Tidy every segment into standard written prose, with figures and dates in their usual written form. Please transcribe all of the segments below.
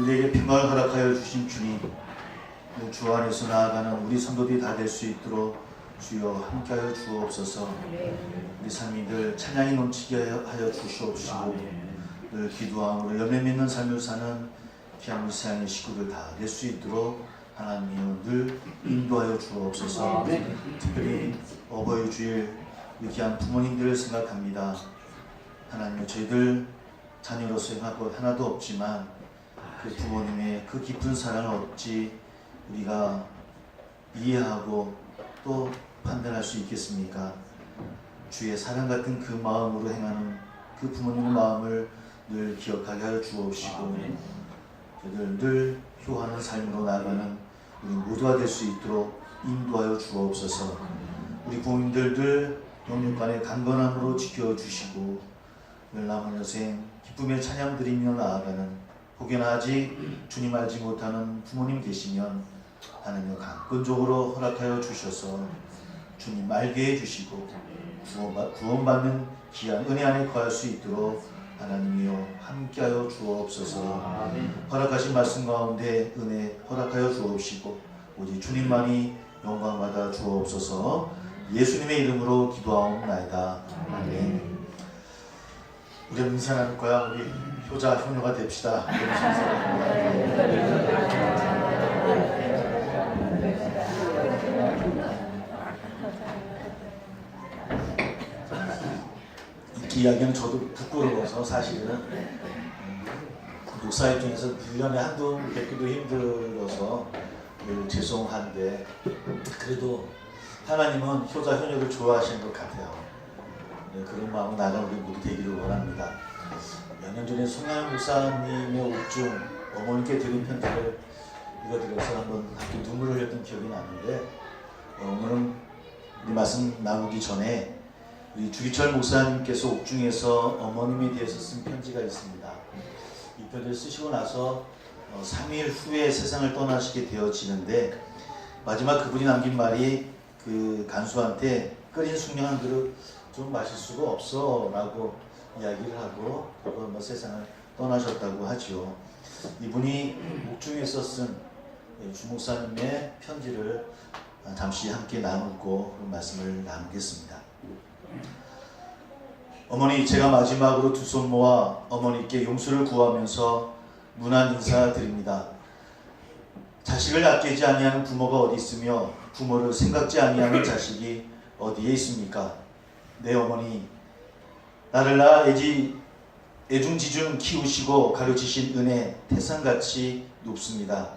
우리에게 평강을 허락하여 주신 주님, 주 안에서 나아가는 우리 성도들이 다 될 수 있도록 주여 함께하여 주옵소서. 우리 삶이들 찬양이 넘치게 하여 주시옵시고, 늘 기도함으로 열매 맺는 삶을 사는 귀한 우리 세상의 식구들 다 될 수 있도록 하나님이여 늘 인도하여 주옵소서. 특별히 어버이 주일 우리 귀한 부모님들을 생각합니다. 하나님이여, 저희들 자녀로서 하나도 없지만 그 부모님의 그 깊은 사랑을 어찌 우리가 이해하고 또 판단할 수 있겠습니까? 주의 사랑 같은 그 마음으로 행하는 그 부모님의 마음을 늘 기억하게 하여 주옵시고, 저희들 늘 효하는 삶으로 나아가는 우리 모두가 될 수 있도록 인도하여 주옵소서. 우리 부모님들 늘 영육간의 강건함으로 지켜주시고, 늘 남은 여생 기쁨의 찬양 드리며 나아가는, 혹여나 아직 주님 알지 못하는 부모님 계시면 하나님 강권적으로 허락하여 주셔서 주님 알게 해주시고 구원받는 귀한 은혜 안에 거할 수 있도록 하나님이여 함께하여 주옵소서. 허락하신 말씀 가운데 은혜 허락하여 주옵시고 오직 주님만이 영광받아 주옵소서. 예수님의 이름으로 기도하옵나이다. 아멘. 우리 인사 나눌 거야. 우리 효자 효녀가 됩시다. 이 이야기는 저도 부끄러워서 사실은 목사 입장에서 1년에 한두 번 뵙기도 힘들어서 죄송한데, 그래도 하나님은 효자 효녀를 좋아하시는 것 같아요. 그런 마음으로 나아가는 우리 모두 되기를 원합니다. 몇 년 전에 송하영 목사님의 옥중 어머니께 드린 편지를 읽어드려서 한번 함께 눈물을 흘렸던 기억이 나는데, 오늘은 우리 말씀 나누기 전에 우리 주기철 목사님께서 옥중에서 어머님에 대해서 쓴 편지가 있습니다. 이 편지를 쓰시고 나서 3일 후에 세상을 떠나시게 되어지는데, 마지막 그분이 남긴 말이 그 간수한테 끓인 숭늉 한 그릇 좀 마실 수가 없어 라고 이야기를 하고 그리고 세상을 떠나셨다고 하죠. 이분이 옥중에서 쓴 주목사님의 편지를 잠시 함께 나누고 말씀을 나누겠습니다. 어머니, 제가 마지막으로 두 손 모아 어머니께 용서를 구하면서 무난 인사드립니다. 자식을 아끼지 아니하는 부모가 어디 있으며 부모를 생각지 아니하는 자식이 어디에 있습니까? 내 어머니, 나를 낳아 애중지중 키우시고 가르치신 은혜 태산같이 높습니다.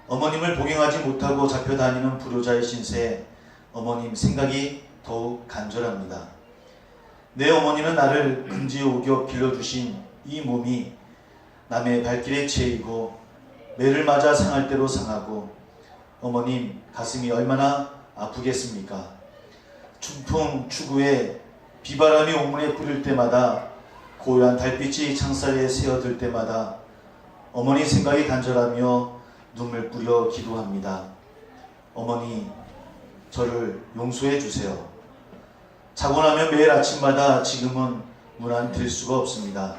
어머님을 복용하지 못하고 잡혀다니는 불효자의 신세에 어머님 생각이 더욱 간절합니다. 내 어머니는 나를 금지오겨 길러주신 이 몸이 남의 발길에 채이고 매를 맞아 상할 대로 상하고 어머님 가슴이 얼마나 아프겠습니까? 춘풍 추구에 비바람이 옥문에 뿌릴 때마다 고요한 달빛이 창살에 새어들 때마다 어머니 생각이 간절하며 눈물 뿌려 기도합니다. 어머니, 저를 용서해 주세요. 자고 나면 매일 아침마다 지금은 문 안 들 수가 없습니다.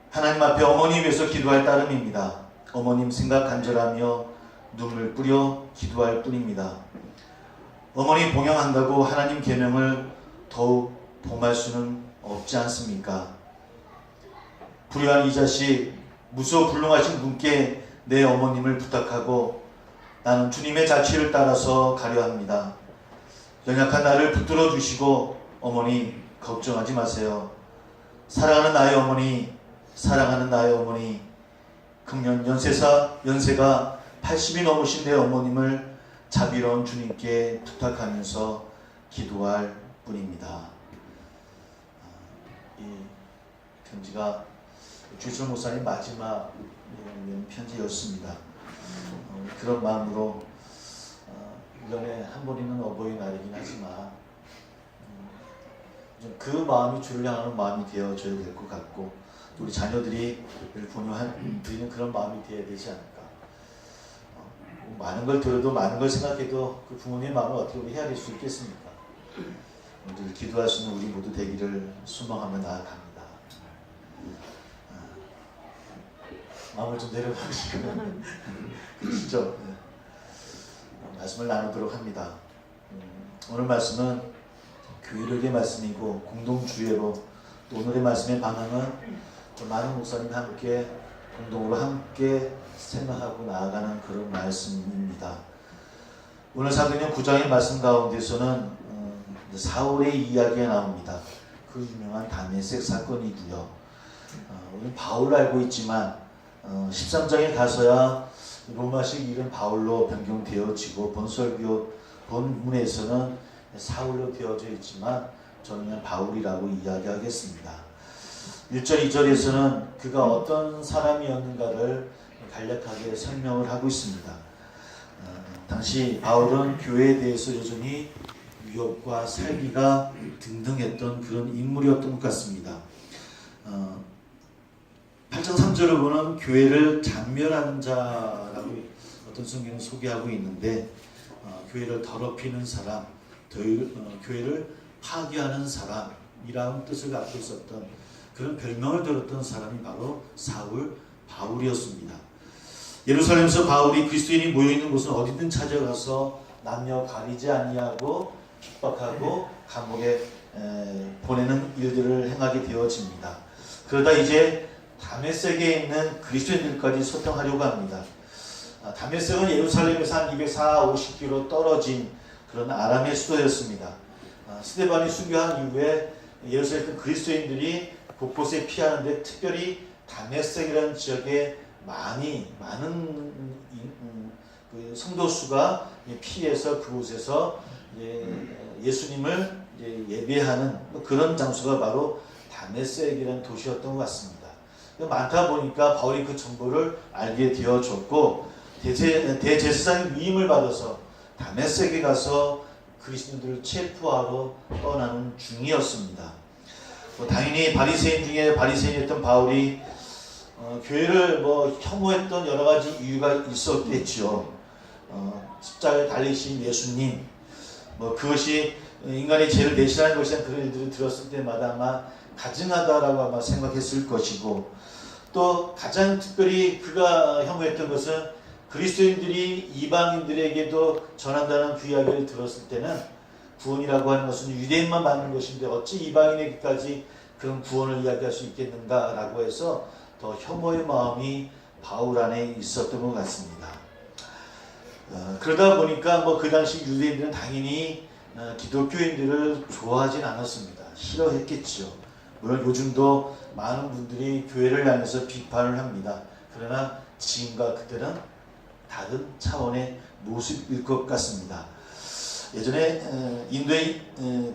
하나님 앞에 어머니 위해서 기도할 따름입니다. 어머님 생각 간절하며 눈물 뿌려 기도할 뿐입니다. 어머니 봉양한다고 하나님 계명을 더욱 범할 수는 없지 않습니까? 불효한 이 자식, 무소불능하신 분께 내 어머님을 부탁하고 나는 주님의 자취를 따라서 가려 합니다. 연약한 나를 붙들어 주시고 어머니 걱정하지 마세요. 사랑하는 나의 어머니, 사랑하는 나의 어머니, 금년 연세가 80이 넘으신 내 어머님을 자비로운 주님께 부탁하면서 기도할 뿐입니다. 이 편지가 주기철 목사님 마지막 편지였습니다. 그런 마음으로 1년에 한 번 있는 어버이날이긴 하지만 그 마음이 주를 향하는 마음이 되어져야 될 것 같고, 우리 자녀들이 드리는 그런 마음이 되어야 되지 않을까. 많은 걸 들어도 많은 걸 생각해도 그 부모님의 마음을 어떻게 우리 헤아릴 수 있겠습니까? 오늘 기도할 수 있는 우리 모두 되기를 소망하며 나아갑니다. 마음을 좀 내려놓으시고 그러시죠? 말씀을 나누도록 합니다. 오늘 말씀은 교회력의 말씀이고 공동주의로 또 오늘의 말씀의 방향은 많은 목사님이 함께 공동으로 함께 생각하고 나아가는 그런 말씀입니다. 오늘 사도행전 9장의 말씀 가운데서는 사울의 이야기가 나옵니다. 그 유명한 다메섹 사건이고요. 우리는 바울로 알고 있지만 13장에 가서야 로마식 이름 바울로 변경되어지고 본설교 본문에서는 사울로 되어져 있지만 저는 그냥 바울이라고 이야기하겠습니다. 1절 2절에서는 그가 어떤 사람이었는가를 간략하게 설명을 하고 있습니다. 당시 바울은 교회에 대해서 여전히 위협과 살기가 등등했던 그런 인물이었던 것 같습니다. 8장 3절을 보면 교회를 잔멸하는 자라고 어떤 성경은 소개하고 있는데 교회를 더럽히는 사람, 교회를 파괴하는 사람이라는 뜻을 갖고 있었던 그런 별명을 들었던 사람이 바로 사울, 바울이었습니다. 예루살렘에서 바울이 그리스도인이 모여있는 곳은 어디든 찾아가서 남녀 가리지 아니하고 핍박하고 감옥에 보내는 일들을 행하게 되어집니다. 그러다 이제 다메섹에 있는 그리스도인들까지 소통하려고 합니다. 다메섹은 예루살렘에서 한 240km 떨어진 그런 아람의 수도였습니다. 스데반이 순교한 이후에 예루살렘 그리스도인들이 곳곳에 피하는데 특별히 다메섹이라는 지역에 많은 그 성도 수가 피해서 그곳에서 예수님을 예배하는 그런 장소가 바로 다메섹이라는 도시였던 것 같습니다. 많다 보니까 바울이 그 정보를 알게 되어졌고 대제사장의 위임을 받아서 다메섹에 가서 그리스도인들을 체포하러 떠나는 중이었습니다. 당연히 바리새인 중에 바리새인이었던 바울이 교회를 혐오했던 여러 가지 이유가 있었겠죠. 십자가에 달리신 예수님, 그것이 인간의 죄를 대신하는 것이라는 그런 일들을 들었을 때마다 아마 가증하다라고 아마 생각했을 것이고, 또 가장 특별히 그가 혐오했던 것은 그리스도인들이 이방인들에게도 전한다는 그 이야기를 들었을 때는 구원이라고 하는 것은 유대인만 받는 것인데 어찌 이방인에게까지 그런 구원을 이야기할 수 있겠는가라고 해서 더 혐오의 마음이 바울 안에 있었던 것 같습니다. 그러다 보니까 그 당시 유대인들은 당연히 기독교인들을 좋아하진 않았습니다. 싫어했겠죠. 물론 요즘도 많은 분들이 교회를 향해서 비판을 합니다. 그러나 지금과 그때는 다른 차원의 모습일 것 같습니다. 예전에 인도의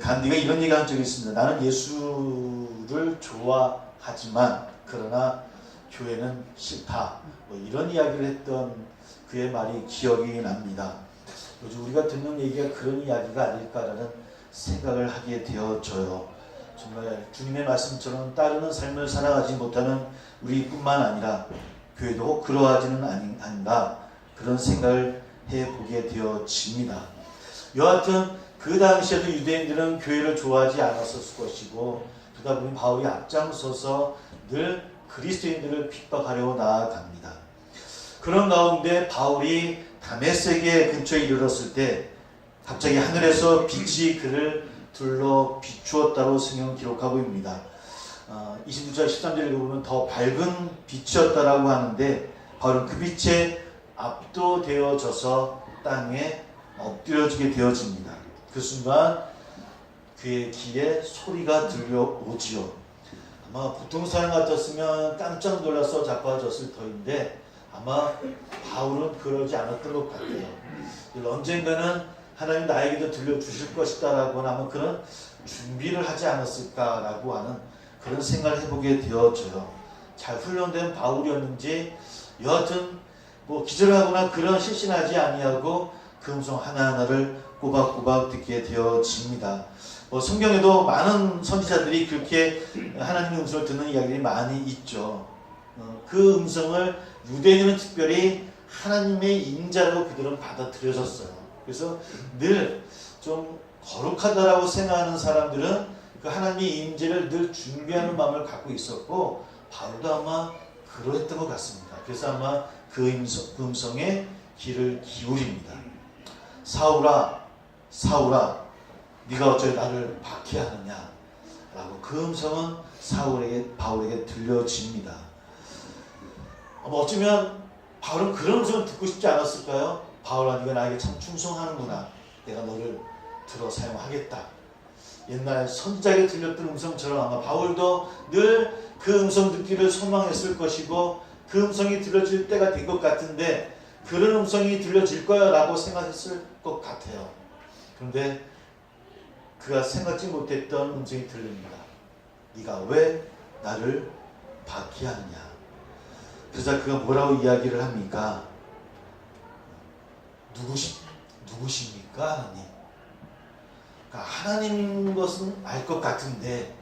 간디가 이런 얘기를 한 적이 있습니다. 나는 예수를 좋아하지만 그러나 교회는 싫다. 이런 이야기를 했던 그의 말이 기억이 납니다. 요즘 우리가 듣는 얘기가 그런 이야기가 아닐까라는 생각을 하게 되어져요. 정말 주님의 말씀처럼 따르는 삶을 살아가지 못하는 우리뿐만 아니라 교회도 혹 그러하지는 않는다. 그런 생각을 해보게 되어집니다. 여하튼 그 당시에도 유대인들은 교회를 좋아하지 않았을 것이고 그러다 보니 바울이 앞장서서 늘 그리스도인들을 핍박하려고 나아갑니다. 그런 가운데 바울이 다메섹의 근처에 이르렀을 때 갑자기 하늘에서 빛이 그를 둘러 비추었다고 성경은 기록하고 있습니다. 29절 13절을 보면 더 밝은 빛이었다라고 하는데 바울은 그 빛에 압도되어져서 땅에 엎드려지게 되어집니다. 그 순간 그의 귀에 소리가 들려오지요. 아마 보통 사람 같았으면 깜짝 놀라서 자빠졌을 터인데 아마 바울은 그러지 않았던 것 같아요. 언젠가는 하나님 나에게도 들려주실 것이다라고 아마 그런 준비를 하지 않았을까라고 하는 그런 생각을 해보게 되어져요. 잘 훈련된 바울이었는지 여하튼 기절하거나 그런 실신하지 아니하고 그 음성 하나하나를 꼬박꼬박 듣게 되어집니다. 성경에도 많은 선지자들이 그렇게 하나님의 음성을 듣는 이야기들이 많이 있죠. 그 음성을 유대인은 특별히 하나님의 인자로 그들은 받아들여졌어요. 그래서 늘 좀 거룩하다라고 생각하는 사람들은 그 하나님의 임재를 늘 준비하는 마음을 갖고 있었고 바울도 아마 그러했던 것 같습니다. 그래서 아마 그 음성에 귀를 기울입니다. 사울아, 사울아, 네가 어찌 나를 박해하느냐? 라고 그 음성은 바울에게 들려집니다. 어쩌면 바울은 그런 음성을 듣고 싶지 않았을까요? 바울아, 네가 나에게 참 충성하는구나. 내가 너를 들어 사용하겠다. 옛날 선지자에게 들렸던 음성처럼 아마 바울도 늘 그 음성 듣기를 소망했을 것이고 그 음성이 들려질 때가 된 것 같은데 그런 음성이 들려질 거야 라고 생각했을 것 같아요. 그런데 그가 생각지 못했던 음성이 들립니다. 네가 왜 나를 박해하느냐. 그러자 그가 뭐라고 이야기를 합니까? 누구십니까? 하나님. 그러니까 하나님인 것은 알 것 같은데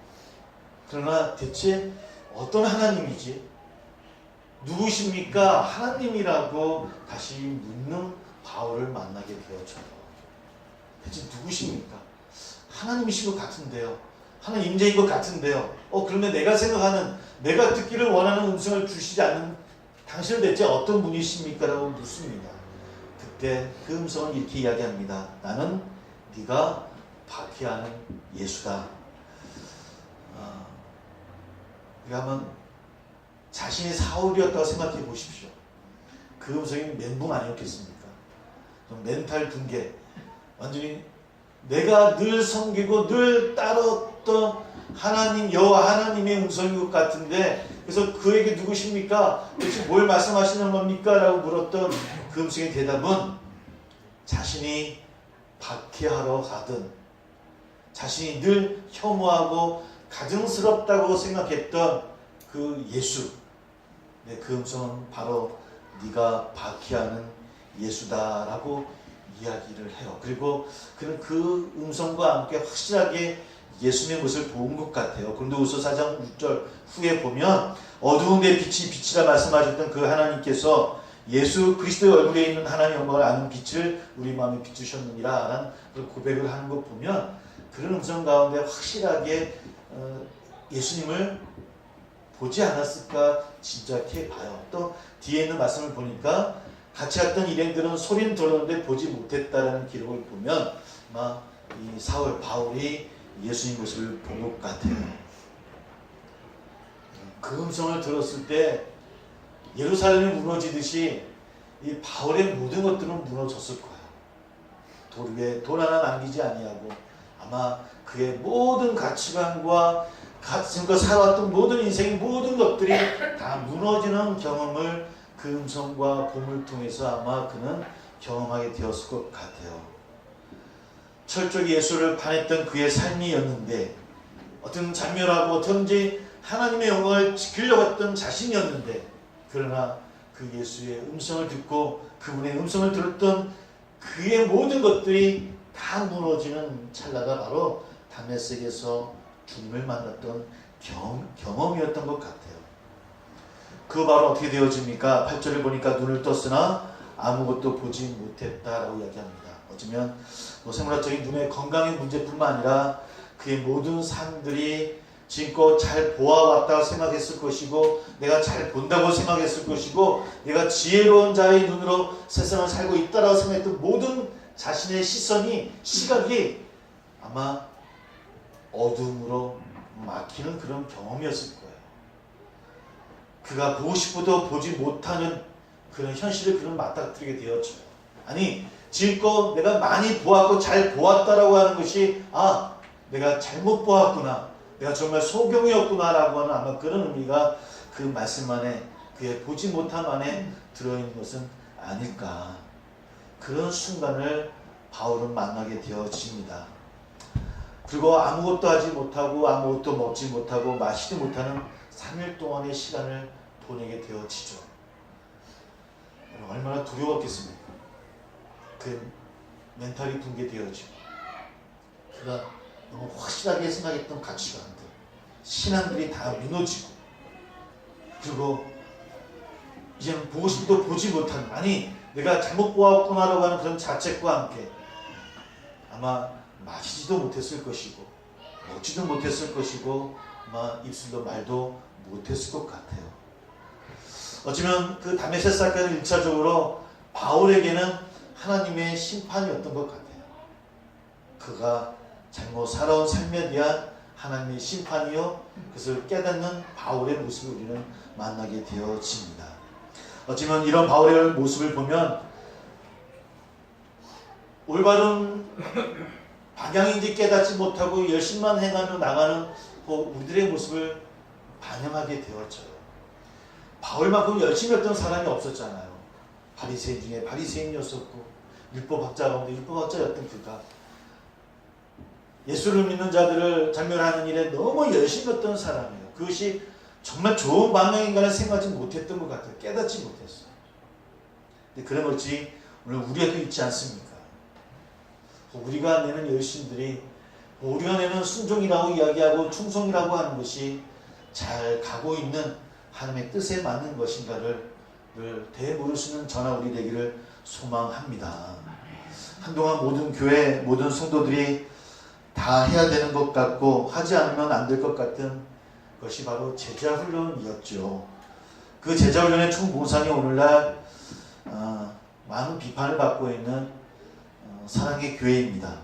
그러나 대체 어떤 하나님이지? 누구십니까? 하나님이라고 다시 묻는 바울을 만나게 되었죠. 대체 누구십니까? 하나님이신 것 같은데요. 하나님 임재인 것 같은데요. 그런데 내가 생각하는, 내가 듣기를 원하는 음성을 주시지 않는 당신은 대체 어떤 분이십니까? 라고 묻습니다. 그때 그 음성은 이렇게 이야기합니다. 나는 네가 박해하는 예수다. 우리가 한번 자신이 사울이었다고 생각해 보십시오. 그 음성이 멘붕 아니었겠습니까? 좀 멘탈 붕괴. 완전히 내가 늘 섬기고 늘 따랐던 하나님, 여호와 하나님의 음성인 것 같은데 그래서 그에게 누구십니까? 도대체 뭘 말씀하시는 겁니까? 라고 물었던 그 음성의 대답은 자신이 박해하러 가든 자신이 늘 혐오하고 가증스럽다고 생각했던 그 예수, 그 음성은 바로 네가 박해하는 예수다라고 이야기를 해요. 그리고 그는 그 음성과 함께 확실하게 예수님의 모습을 본 것 같아요. 고린도후서 4장 6절 후에 보면 어두운 데 빛이 빛이라 말씀하셨던 그 하나님께서 예수 그리스도의 얼굴에 있는 하나님의 영광을 아는 빛을 우리 마음에 비추셨느니라 라는 그런 고백을 하는 것 보면 그런 음성 가운데 확실하게 예수님을 보지 않았을까 짐작해 봐요. 또 뒤에 있는 말씀을 보니까 같이 갔던 일행들은 소리는 들었는데 보지 못했다라는 기록을 보면 아마 이 사울 바울이 예수님 모습을 본 것 같아요. 그 음성을 들었을 때 예루살렘이 무너지듯이 이 바울의 모든 것들은 무너졌을 거예요. 돌 위에 돌 하나 남기지 아니하고 아마 그의 모든 가치관과 지금껏 살아왔던 모든 인생의 모든 것들이 다 무너지는 경험을 그 음성과 봄을 통해서 아마 그는 경험하게 되었을 것 같아요. 철저히 예수를 반했던 그의 삶이었는데 어떤 장렬하고 어떤지 하나님의 영광을 지키려고 했던 자신이었는데 그러나 그 예수의 음성을 듣고 그분의 음성을 들었던 그의 모든 것들이 다 무너지는 찰나가 바로 다메섹에서 주님을 만났던 경험이었던 것 같아요. 그 바로 어떻게 되어집니까? 8절을 보니까 눈을 떴으나 아무것도 보지 못했다라고 이야기합니다. 어쩌면 생물학적인 눈의 건강의 문제뿐만 아니라 그의 모든 삶들이 지금껏 잘 보아왔다고 생각했을 것이고 내가 잘 본다고 생각했을 것이고 내가 지혜로운 자의 눈으로 세상을 살고 있다라고 생각했던 모든 자신의 시각이 아마 어둠으로 막히는 그런 경험이었을 거예요. 그가 보고 싶어도 보지 못하는 그런 현실을 그는 맞닥뜨리게 되었죠. 아니 지금껏 내가 많이 보았고 잘 보았다라고 하는 것이 내가 잘못 보았구나, 내가 정말 소경이었구나 라고 하는 아마 그런 의미가 그 말씀 안에 그의 보지 못함 안에 들어있는 것은 아닐까. 그런 순간을 바울은 만나게 되어집니다. 그리고 아무것도 하지 못하고 아무것도 먹지 못하고 마시지 못하는 3일 동안의 시간을 보내게 되어지죠. 얼마나 두려웠겠습니까? 그 멘탈이 붕괴되어지고 그가 너무 확실하게 생각했던 가치관들, 신앙들이 다 무너지고 그리고 이제는 보고 싶어도 보지 못하는, 내가 잘못 보았구나라고 하는 그런 자책과 함께 아마 마시지도 못했을 것이고 먹지도 못했을 것이고 아마 입술로 말도 못했을 것 같아요. 어쩌면 그 다메섹 사건은 1차적으로 바울에게는 하나님의 심판이었던 것 같아요. 그가 잘못 살아온 삶에 대한 하나님의 심판이요, 그것을 깨닫는 바울의 모습을 우리는 만나게 되어집니다. 어쩌면 이런 바울의 모습을 보면 올바른 방향인지 깨닫지 못하고 열심만 행하며 나가는 우리들의 모습을 반영하게 되었죠. 바울만큼 열심히 했던 사람이 없었잖아요. 바리새인 중에 바리새인이었었고 율법학자 가운데 율법학자였던 그가 예수를 믿는 자들을 장면하는 일에 너무 열심히 했던 사람이에요. 그것이 정말 좋은 방향인가를 생각하지 못했던 것 같아요. 깨닫지 못했어요. 근데 그런 것이 오늘 우리에도 있지 않습니까? 우리가 내는 열심들이, 우리가 내는 순종이라고 이야기하고 충성이라고 하는 것이 잘 가고 있는 하나님의 뜻에 맞는 것인가를 되물으시는 저나 우리 되기를 소망합니다. 한동안 모든 교회, 모든 성도들이 다 해야 되는 것 같고 하지 않으면 안 될 것 같은 것이 바로 제자훈련이었죠. 그 제자훈련의 총봉상이 오늘날 많은 비판을 받고 있는 사랑의 교회입니다.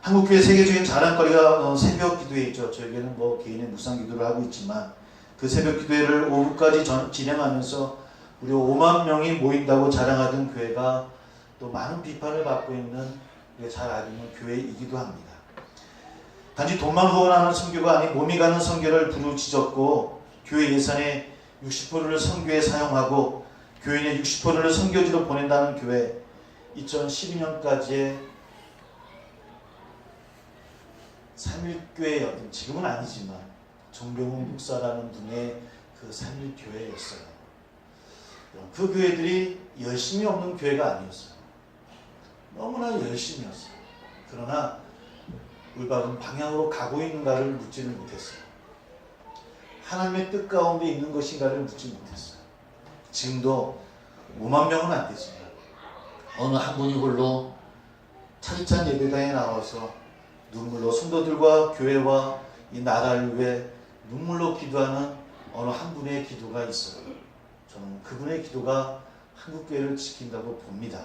한국교회 세계적인 자랑거리가 새벽 기도회 있죠. 저에게는 개인의 묵상 기도를 하고 있지만 그 새벽 기도회를 오후까지 진행하면서 우리 5만 명이 모인다고 자랑하던 교회가 또 많은 비판을 받고 있는 우리가 잘 알고 있는 교회이기도 합니다. 단지 돈만 후원하는 선교가 아닌 몸이 가는 선교를 부르짖었고 교회 예산의 60%를 선교에 사용하고 교인의 60%를 선교지로 보낸다는 교회, 2012년까지의 3.1교회였던, 지금은 아니지만 정병훈 목사라는 분의 그 3.1교회였어요. 그 교회들이 열심히 없는 교회가 아니었어요. 너무나 열심히 했어요. 그러나 올바른 방향으로 가고 있는가를 묻지는 못했어요. 하나님의 뜻 가운데 있는 것인가를 묻지 못했어요. 지금도 5만 명은 안 되지만 어느 한 분이 홀로 차디찬 예배당에 나와서 눈물로 성도들과 교회와 이 나라를 위해 눈물로 기도하는 어느 한 분의 기도가 있어요. 저는 그분의 기도가 한국교회를 지킨다고 봅니다.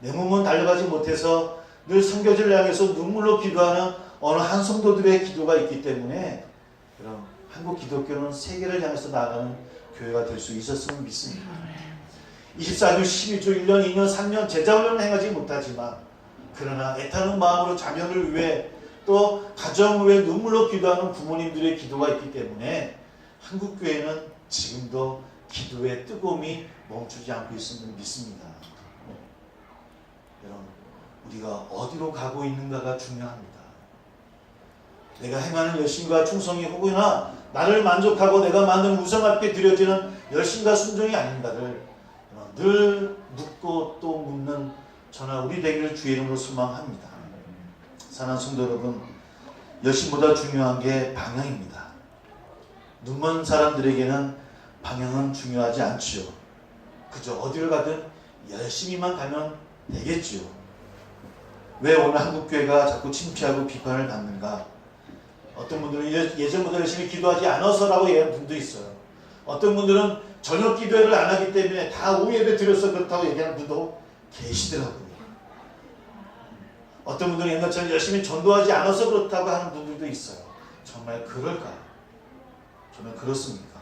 내 몸은 달려가지 못해서 늘 선교지를 향해서 눈물로 기도하는 어느 한 성도들의 기도가 있기 때문에 그럼 한국 기독교는 세계를 향해서 나아가는 교회가 될 수 있었으면 믿습니다. 24주, 12주, 1년, 2년, 3년 제자훈련을 행하지 못하지만 그러나 애타는 마음으로 자녀를 위해 또 가정을 위해 눈물로 기도하는 부모님들의 기도가 있기 때문에 한국교회는 지금도 기도의 뜨거움이 멈추지 않고 있음을 믿습니다. 여러분, 우리가 어디로 가고 있는가가 중요합니다. 내가 행하는 열심과 충성이 혹여나 나를 만족하고 내가 만든 우상 앞에 드려지는 열심과 순종이 아닌가를 늘 묻고 또 묻는 저나 우리 되기를 주의 이름으로 소망합니다. 사랑하는 성도 여러분, 열심보다 중요한 게 방향입니다. 눈먼 사람들에게는 방향은 중요하지 않지요. 그저 어디를 가든 열심히만 가면 되겠지요. 왜 오늘 한국교회가 자꾸 침체하고 비판을 받는가? 어떤 분들은 예전보다 열심히 기도하지 않아서라고 얘기하는 분도 있어요. 어떤 분들은 저녁 기도회를 안 하기 때문에 다 오후 예배 드려서 그렇다고 얘기하는 분도 계시더라고요. 어떤 분들은 옛날처럼 열심히 전도하지 않아서 그렇다고 하는 분들도 있어요. 정말 그럴까요? 정말 그렇습니까?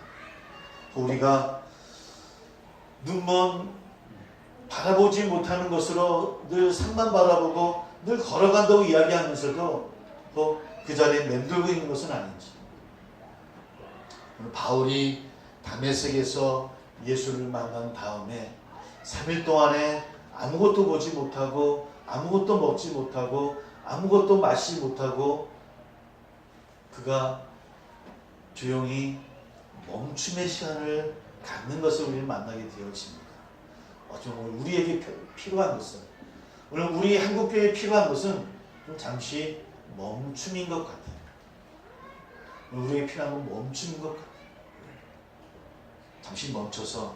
우리가 눈먼 바라보지 못하는 것으로 늘 산만 바라보고 늘 걸어간다고 이야기하면서도 그 자리에 맴돌고 있는 것은 아닌지. 바울이 다메섹에서 예수를 만난 다음에 3일 동안에 아무것도 보지 못하고 아무것도 먹지 못하고 아무것도 마시지 못하고 그가 조용히 멈춤의 시간을 갖는 것을 우리는 만나게 되어집니다. 어쩌면 우리에게 필요한 것은, 오늘 우리 한국교회에 필요한 것은 좀 잠시 멈춤인 것 같아요. 우리에게 필요한 건 멈춤인 것 같아요. 잠시 멈춰서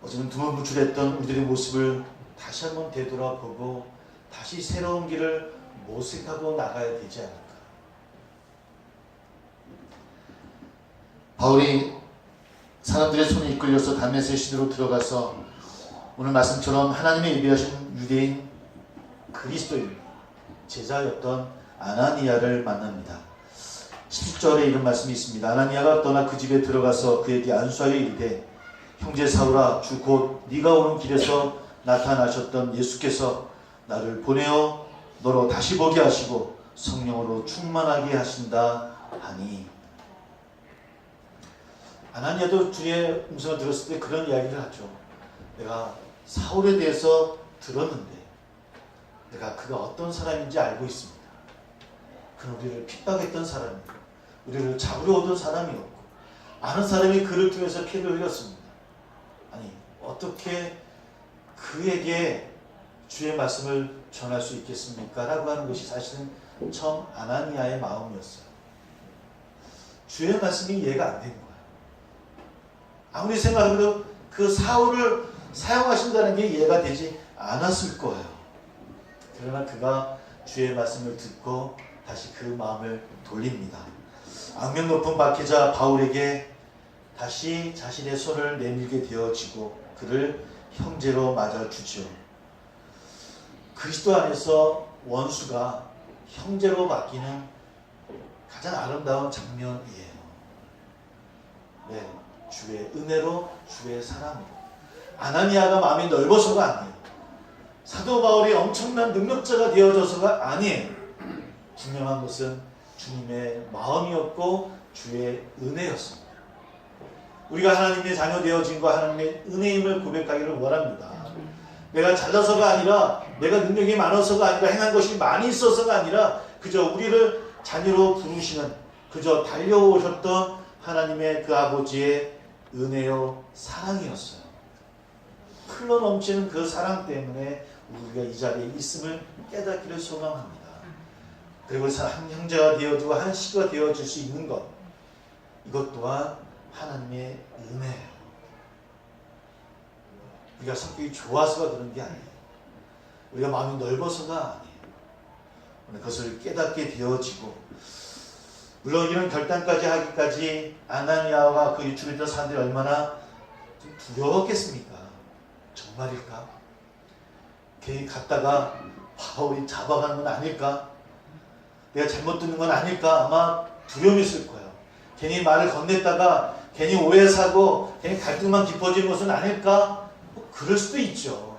어쩌면 두문불출했던 우리들의 모습을 다시 한번 되돌아보고 다시 새로운 길을 모색하고 나가야 되지 않을까. 바울이 사람들의 손에 이끌려서 다메섹 시내로 들어가서 오늘 말씀처럼 하나님의 예비하신 유대인 그리스도인 제자였던 아나니아를 만납니다. 17절에 이런 말씀이 있습니다. 아나니아가 떠나 그 집에 들어가서 그에게 안수하여 이르되 형제 사울아 주 곧 네가 오는 길에서 나타나셨던 예수께서 나를 보내어 너로 다시 보게 하시고 성령으로 충만하게 하신다 하니. 아나니아도 주의 음성을 들었을 때 그런 이야기를 하죠. 내가 사울에 대해서 들었는데 내가 그가 어떤 사람인지 알고 있습니다. 그는 우리를 핍박했던 사람이고 우리를 잡으려 오던 사람이었고 많은 사람이 그를 통해서 피해를 흘렸습니다. 아니 어떻게 그에게 주의 말씀을 전할 수 있겠습니까? 라고 하는 것이 사실은 처음 아나니아의 마음이었어요. 주의 말씀이 이해가 안 된 거예요. 아무리 생각해도 그 사울을 사용하신다는 게 이해가 되지 않았을 거예요. 그러나 그가 주의 말씀을 듣고 다시 그 마음을 돌립니다. 악명 높은 박해자 바울에게 다시 자신의 손을 내밀게 되어지고 그를 형제로 맞아주죠. 그리스도 안에서 원수가 형제로 바뀌는 가장 아름다운 장면이에요. 네, 주의 은혜로 주의 사랑으로. 아나니아가 마음이 넓어서가 아니에요. 사도 바울이 엄청난 능력자가 되어져서가 아니에요. 분명한 것은 주님의 마음이었고 주의 은혜였습니다. 우리가 하나님의 자녀 되어진 거 하나님의 은혜임을 고백하기를 원합니다. 내가 잘나서가 아니라 내가 능력이 많아서가 아니라 행한 것이 많이 있어서가 아니라 그저 우리를 자녀로 부르시는 그저 달려오셨던 하나님의 그 아버지의 은혜요 사랑이었어요. 흘러넘치는 그 사랑 때문에 우리가 이 자리에 있음을 깨닫기를 소망합니다. 그리고 한 형제가 되어주고 한 씨가 되어질 수 있는 것, 이것 또한 하나님의 은혜예요. 우리가 성격이 좋아서가 그런 게 아니에요. 우리가 마음이 넓어서가 아니에요. 그것을 깨닫게 되어지고, 물론 이런 결단까지 하기까지 아나니아와 그 주변에 있던 사람들이 얼마나 좀 두려웠겠습니까? 정말일까? 괜히 갔다가 바울이 잡아가는 건 아닐까? 내가 잘못 듣는 건 아닐까? 아마 두려움이 있을 거예요. 괜히 말을 건넸다가 괜히 오해 사고 괜히 갈등만 깊어지는 것은 아닐까? 뭐 그럴 수도 있죠.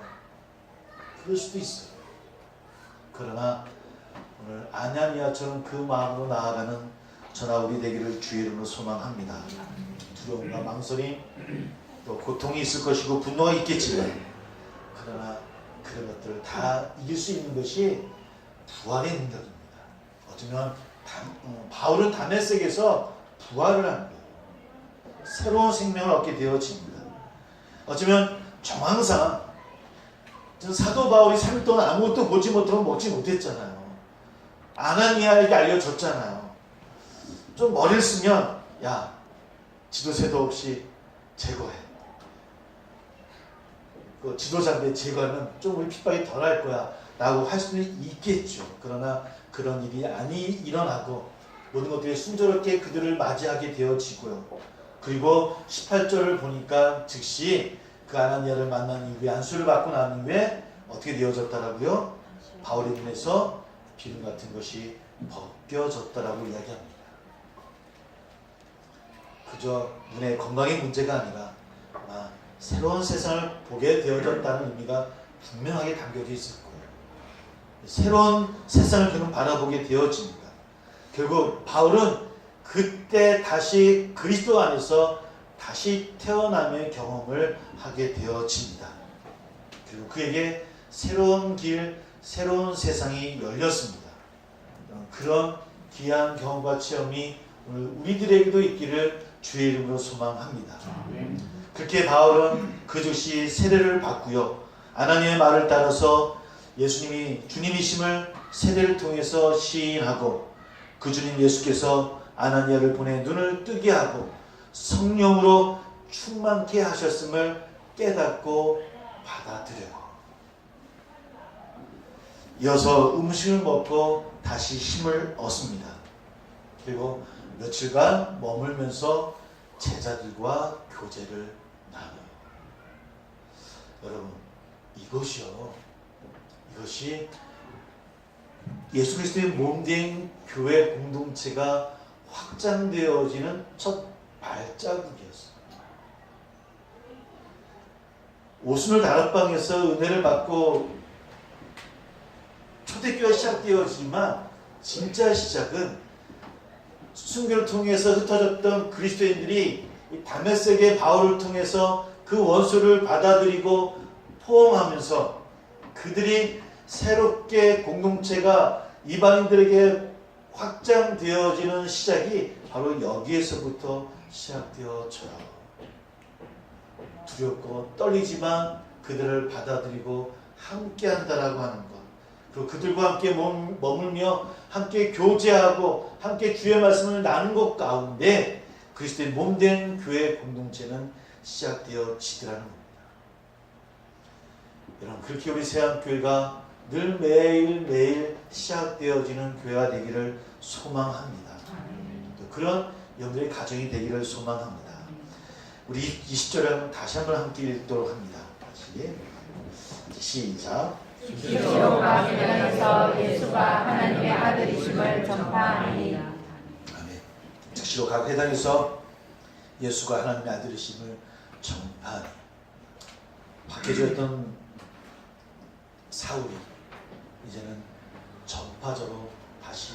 그럴 수도 있어요. 그러나 오늘 아나니아처럼 그 마음으로 나아가는 저나 우리 되기를 주의 이름으로 소망합니다. 두려움과 망설임, 또 고통이 있을 것이고 분노가 있겠지만, 그러나 그런 것들을 다 이길 수 있는 것이 부활의 능력입니다. 어쩌면 바울은 다메섹에서 부활을 한 거예요. 새로운 생명을 얻게 되어집니다. 어쩌면 정황상 사도 바울이 3일 동안 아무것도 보지 못하고 먹지 못했잖아요. 아나니아에게 알려줬잖아요. 좀 머리를 쓰면 야, 지도새도 없이 제거해. 그 지도자인데 제거하면 좀 우리 핍박이 덜할 거야 라고 할 수는 있겠죠. 그러나 그런 일이 일어나고 모든 것들이 순조롭게 그들을 맞이하게 되어지고요. 그리고 18절을 보니까 즉시 그 아나니아를 만난 이후에 안수를 받고 난 이후에 어떻게 되어졌다라고요? 바울의 눈에서 기름 같은 것이 벗겨졌다라고 이야기합니다. 그저 눈의 건강의 문제가 아니라 새로운 세상을 보게 되어졌다는 의미가 분명하게 담겨져 있을 거예요. 새로운 세상을 그는 바라보게 되어집니다. 결국 바울은 그때 다시 그리스도 안에서 다시 태어남의 경험을 하게 되어집니다. 그리고 그에게 새로운 길, 새로운 세상이 열렸습니다. 그런 귀한 경험과 체험이 오늘 우리들에게도 있기를 주의 이름으로 소망합니다. 그렇게 바울은 그 즉시 세례를 받고요. 아나니아의 말을 따라서 예수님이 주님이심을 세례를 통해서 시인하고 그 주님 예수께서 아나니아를 보내 눈을 뜨게 하고 성령으로 충만케 하셨음을 깨닫고 받아들여요. 이어서 음식을 먹고 다시 힘을 얻습니다. 그리고 며칠간 머물면서 제자들과 교제를 나눠요. 여러분, 이것이 예수 그리스도의 몸된 교회 공동체가 확장되어지는 첫 발자국이었어요. 오순절 다락방에서 은혜를 받고 초대교회가 시작되어지지만 진짜 시작은 순교를 통해서 흩어졌던 그리스도인들이 다메섹의 바울을 통해서 그 원수를 받아들이고 포옹하면서 그들이 새롭게 공동체가 이방인들에게 확장되어지는 시작이 바로 여기에서부터 시작되어져요. 두렵고 떨리지만 그들을 받아들이고 함께한다라고 하는 것, 그리고 그들과 함께 머물며 함께 교제하고 함께 주의 말씀을 나눈 것 가운데 그리스도의 몸된 교회 공동체는 시작되어지더라는 겁니다. 여러분, 그렇게 우리 세안교회가 늘 매일매일 시작되어지는 교회가 되기를 소망합니다. 또 그런 여러분들의 가정이 되기를 소망합니다. 우리 20절을 다시 한번 함께 읽도록 합니다. 다시 시작. 주시옵 마게도냐에서 예수가 하나님의 아들이심을 전파하니. 아멘. 즉시로 각 회당에서 예수가 하나님의 아들이심을 전파하니. 박해져 있던 사울이 이제는 전파자로 다시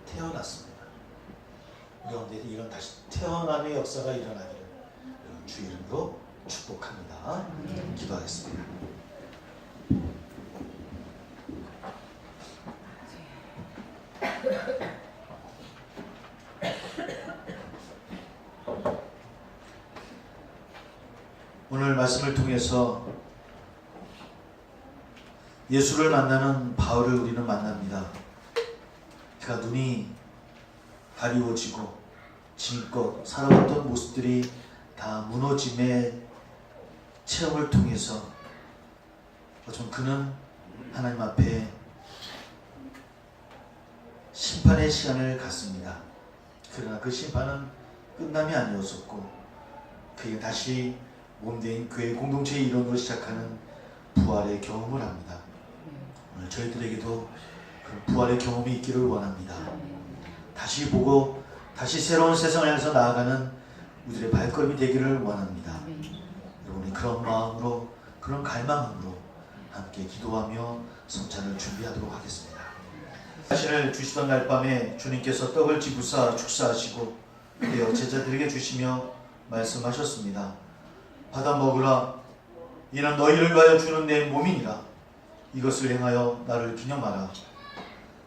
태어났습니다. 우리 가운데 이런 다시 태어남의 역사가 일어나기를 주 이름으로 축복합니다. 기도하겠습니다. 오늘 말씀을 통해서 예수를 만나는 바울을 우리는 만납니다. 그가 눈이 가리워지고 지금껏 살아왔던 모습들이 다 무너짐의 체험을 통해서 좀 그는 하나님 앞에 심판의 시간을 갖습니다. 그러나 그 심판은 끝남이 아니었었고 그게 다시 몸된 교회 공동체의 일원으로 시작하는 부활의 경험을 합니다. 오늘 저희들에게도 그런 부활의 경험이 있기를 원합니다. 다시 보고 다시 새로운 세상을 향해서 나아가는 우리들의 발걸음이 되기를 원합니다. 여러분이 그런 마음으로 그런 갈망으로 함께 기도하며 성찬을 준비하도록 하겠습니다. 자신을 주시던 날 밤에 주님께서 떡을 집으사 축사하시고 떼어 제자들에게 주시며 말씀하셨습니다. 받아 먹으라. 이는 너희를 위하여 주는 내 몸이니라. 이것을 행하여 나를 기념하라.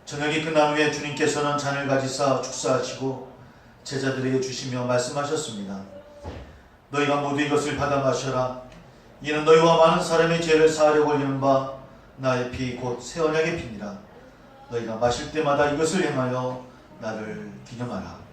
저녁이 끝난 후에 주님께서는 잔을 가지사 축사하시고 제자들에게 주시며 말씀하셨습니다. 너희가 모두 이것을 받아 마셔라. 이는 너희와 많은 사람의 죄를 사하려고 흘리는 바 나의 피 곧 새 언약의 피니라. 너희가 마실 때마다 이것을 행하여 나를 기념하라.